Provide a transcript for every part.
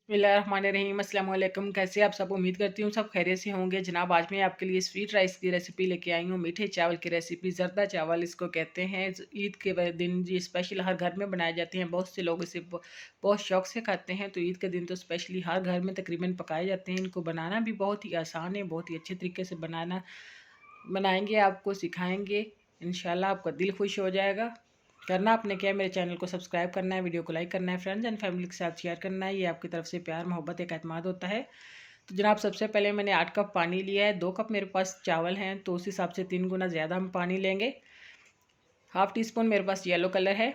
बिस्मिल्लाहिर्रहमानिर्रहीम, अस्सलाम वालेकुम। कैसे आप सब? उम्मीद करती हूँ सब खैरियत से होंगे। जनाब, आज मैं आपके लिए स्वीट राइस की रेसिपी लेके आई हूँ। मीठे चावल की रेसिपी, जर्दा चावल इसको कहते हैं। ईद के दिन ये स्पेशल हर घर में बनाए जाते हैं। बहुत से लोग इसे बहुत शौक से खाते हैं। तो ईद के दिन तो स्पेशली हर घर में तकरीबन पकाए जाते हैं। इनको बनाना भी बहुत ही आसान है, बहुत ही अच्छे तरीके से बनाएंगे, आपको सिखाएंगे। इंशाल्लाह आपका दिल खुश हो जाएगा। करना आपने क्या है, मेरे चैनल को सब्सक्राइब करना है, वीडियो को लाइक करना है, फ्रेंड्स एंड फैमिली के साथ शेयर करना है। ये आपकी तरफ से प्यार, मोहब्बत, एक एतमाद होता है। तो जनाब, सबसे पहले मैंने 8 कप पानी लिया है। 2 कप मेरे पास चावल हैं, तो उस हिसाब से 3 गुना ज़्यादा हम पानी लेंगे। हाफ़ टी स्पून मेरे पास येलो कलर है।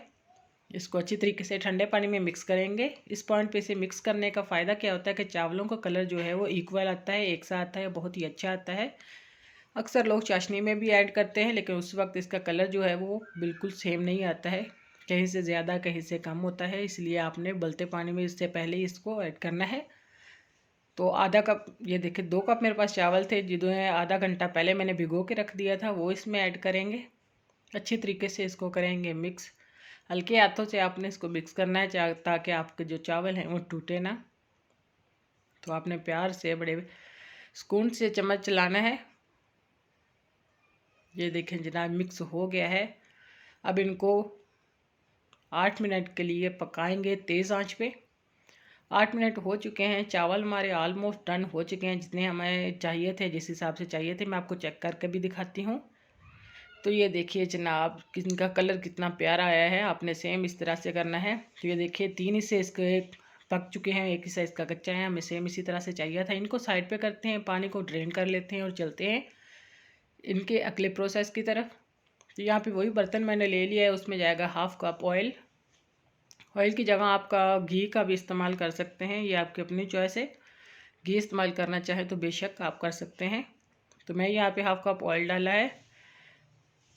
इसको अच्छी तरीके से ठंडे पानी में मिक्स करेंगे। इस पॉइंट पे इसे मिक्स करने का फ़ायदा क्या होता है कि चावलों का कलर जो है वो इक्वल आता है, एक सा आता है, बहुत ही अच्छा आता है। अक्सर लोग चाशनी में भी ऐड करते हैं, लेकिन उस वक्त इसका कलर जो है वो बिल्कुल सेम नहीं आता है, कहीं से ज़्यादा कहीं से कम होता है। इसलिए आपने उबलते पानी में इससे पहले ही इसको ऐड करना है। तो आधा कप, ये देखिए 2 कप मेरे पास चावल थे, जिन्हें आधा घंटा पहले मैंने भिगो के रख दिया था, वो इसमें ऐड करेंगे। अच्छी तरीके से इसको करेंगे मिक्स। हल्के हाथों से आपने इसको मिक्स करना है ताकि आपके जो चावल हैं वो टूटे ना। तो आपने प्यार से बड़े सुकून से चम्मच चलाना है। ये देखें जनाब, मिक्स हो गया है। अब इनको 8 मिनट के लिए पकाएंगे तेज़ आंच पे। 8 मिनट हो चुके हैं, चावल हमारे ऑलमोस्ट डन हो चुके हैं, जितने हमें चाहिए थे, जिस हिसाब से चाहिए थे। मैं आपको चेक करके भी दिखाती हूँ। तो ये देखिए जनाब, इनका कलर कितना प्यारा आया है। आपने सेम इस तरह से करना है। तो ये देखिए 3 हिस्से इसके पक चुके हैं, एक हिस्सा इसका कच्चा है। हमें सेम इसी तरह से चाहिए था। इनको साइड पे करते हैं, पानी को ड्रेन कर लेते हैं और चलते हैं इनके अगले प्रोसेस की तरफ। तो यहाँ पे वही बर्तन मैंने ले लिया है, उसमें जाएगा हाफ़ कप ऑयल। ऑयल की जगह आपका घी का भी इस्तेमाल कर सकते हैं, ये आपकी अपनी चॉइस है। घी इस्तेमाल करना चाहे तो बेशक आप कर सकते हैं। तो मैं यहाँ पे हाफ़ कप ऑयल डाला है।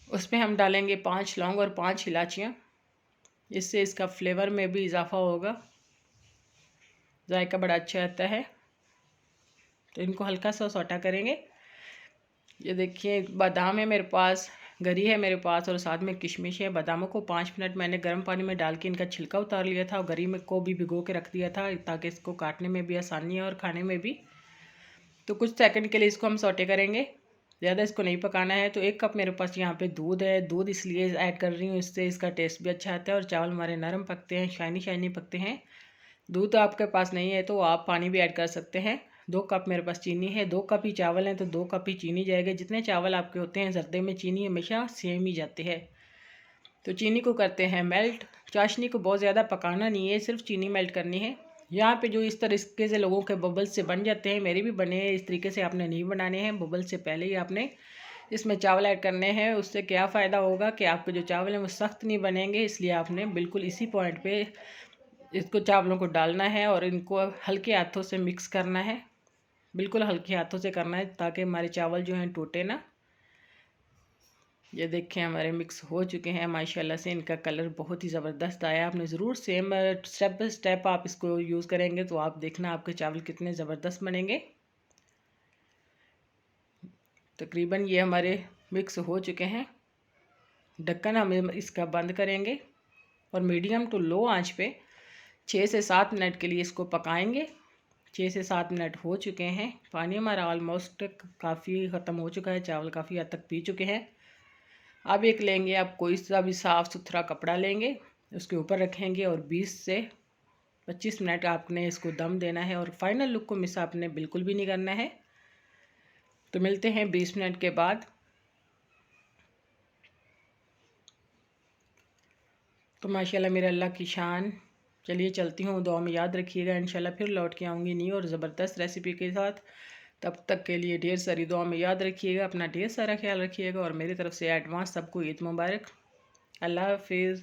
उसमें हम डालेंगे 5 लौंग और 5 इलायचियाँ। इससे इसका फ्लेवर में भी इजाफा होगा, जायका बड़ा अच्छा आता है। तो इनको हल्का सा सौटा करेंगे। ये देखिए बादाम है मेरे पास, गरी है मेरे पास, और साथ में किशमिश है। बादामों को 5 मिनट मैंने गर्म पानी में डाल के इनका छिलका उतार लिया था, और गरी में को भी भिगो के रख दिया था ताकि इसको काटने में भी आसानी है और खाने में भी। तो कुछ सेकंड के लिए इसको हम सौटे करेंगे, ज़्यादा इसको नहीं पकाना है। तो 1 कप मेरे पास यहाँ पे दूध है। दूध इसलिए ऐड कर रही हूँ, इससे इसका टेस्ट भी अच्छा आता है और चावल हमारे नरम पकते हैं, शाइनी शाइनी पकते हैं। दूध आपके पास नहीं है तो आप पानी भी ऐड कर सकते हैं। 2 कप मेरे पास चीनी है। 2 कप ही चावल हैं तो 2 कप ही चीनी जाएगा। जितने चावल आपके होते हैं जर्दे में चीनी हमेशा सेम ही जाते हैं। तो चीनी को करते हैं मेल्ट। चाशनी को बहुत ज़्यादा पकाना नहीं है, सिर्फ चीनी मेल्ट करनी है। यहाँ पे जो इस तरीके से लोगों के बबल्स से बन जाते हैं, मेरे भी बने हैं। इस तरीके से आपने नहीं बनाने हैं, बबल से पहले ही आपने इसमें चावल ऐड करने हैं। उससे क्या फ़ायदा होगा कि आपके जो चावल हैं वो सख्त नहीं बनेंगे। इसलिए आपने बिल्कुल इसी पॉइंट पे इसको चावलों को डालना है और इनको हल्के हाथों से मिक्स करना है। बिल्कुल हल्के हाथों से करना है ताकि हमारे चावल जो हैं टूटे ना। ये देखें हमारे मिक्स हो चुके हैं माशाल्लाह से। इनका कलर बहुत ही ज़बरदस्त आया। आपने ज़रूर सेम स्टेप बाय स्टेप आप इसको यूज़ करेंगे तो आप देखना आपके चावल कितने ज़बरदस्त बनेंगे। तकरीबन ये हमारे मिक्स हो चुके हैं। ढक्कन हम इसका बंद करेंगे और मीडियम टू लो आंच पे 6 से 7 मिनट के लिए इसको पकाएंगे। 6 से 7 मिनट हो चुके हैं। पानी हमारा ऑलमोस्ट काफ़ी ख़त्म हो चुका है, चावल काफ़ी हद तक पी चुके हैं। अब एक लेंगे, आप कोई सा भी साफ़ सुथरा कपड़ा लेंगे, उसके ऊपर रखेंगे और 20 से 25 मिनट आपने इसको दम देना है। और फाइनल लुक को मिस आपने बिल्कुल भी नहीं करना है। तो मिलते हैं 20 मिनट के बाद। तो माशाल्लाह मेरे अल्लाह की शान। चलिए चलती हूँ, दुआ में याद रखिएगा। इंशाल्लाह फिर लौट के आऊँगी नई और ज़बरदस्त रेसिपी के साथ। तब तक के लिए ढेर सारी दुआ में याद रखिएगा, अपना ढेर सारा ख्याल रखिएगा और मेरी तरफ से एडवांस सबको ईद मुबारक। अल्लाह हाफिज़।